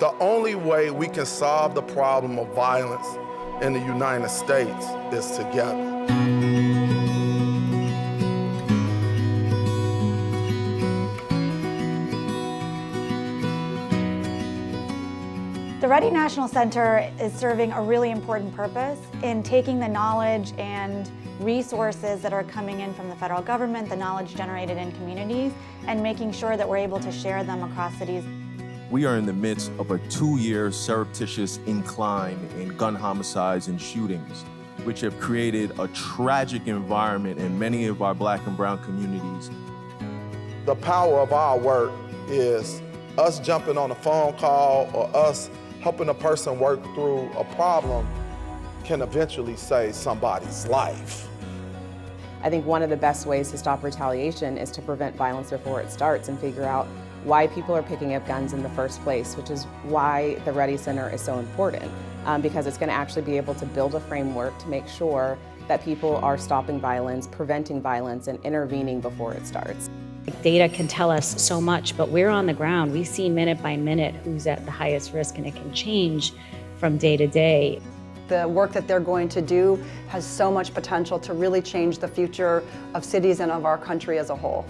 The only way we can solve the problem of violence in the United States is together. The READI National Center is serving a really important purpose in taking the knowledge and resources that are coming in from the federal government, the knowledge generated in communities, and making sure that we're able to share them across cities. We are in the midst of a 2-year surreptitious incline in gun homicides and shootings, which have created a tragic environment in many of our Black and brown communities. The power of our work is us jumping on a phone call or us helping a person work through a problem can eventually save somebody's life. I think one of the best ways to stop retaliation is to prevent violence before it starts and figure out why people are picking up guns in the first place, which is why the READI Center is so important, because it's going to actually be able to build a framework to make sure that people are stopping violence, preventing violence, and intervening before it starts. Data can tell us so much, but we're on the ground. We see minute by minute who's at the highest risk, and it can change from day to day. The work that they're going to do has so much potential to really change the future of cities and of our country as a whole.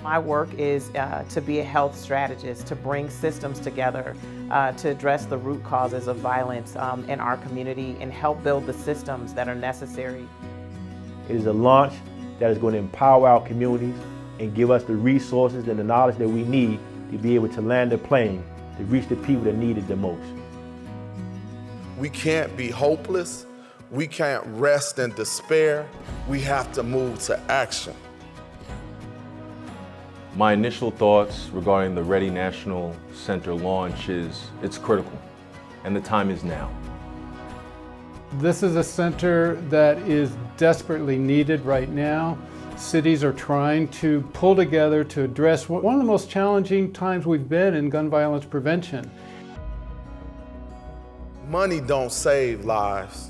My work is to be a health strategist, to bring systems together, to address the root causes of violence in our community and help build the systems that are necessary. It is a launch that is going to empower our communities and give us the resources and the knowledge that we need to be able to land the plane to reach the people that need it the most. We can't be hopeless. We can't rest in despair. We have to move to action. My initial thoughts regarding the READI National Center launch is it's critical, and the time is now. This is a center that is desperately needed right now. Cities are trying to pull together to address one of the most challenging times we've been in gun violence prevention. Money don't save lives.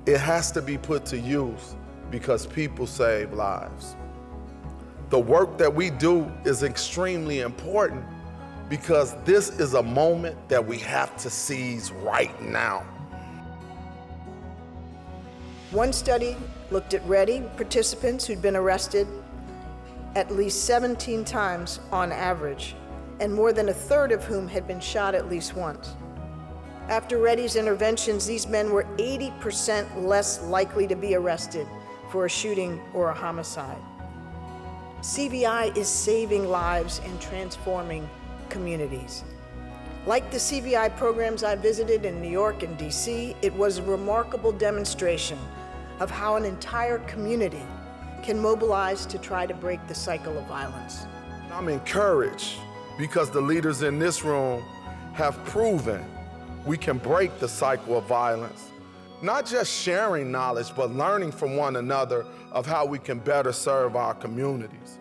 It has to be put to use because people save lives. The work that we do is extremely important because this is a moment that we have to seize right now. One study looked at READI participants who'd been arrested at least 17 times on average, and more than a third of whom had been shot at least once. After READI's interventions, these men were 80% less likely to be arrested for a shooting or a homicide. CVI is saving lives and transforming communities. Like the CVI programs I visited in New York and DC, it was a remarkable demonstration of how an entire community can mobilize to try to break the cycle of violence. I'm encouraged because the leaders in this room have proven we can break the cycle of violence. Not just sharing knowledge, but learning from one another of how we can better serve our communities.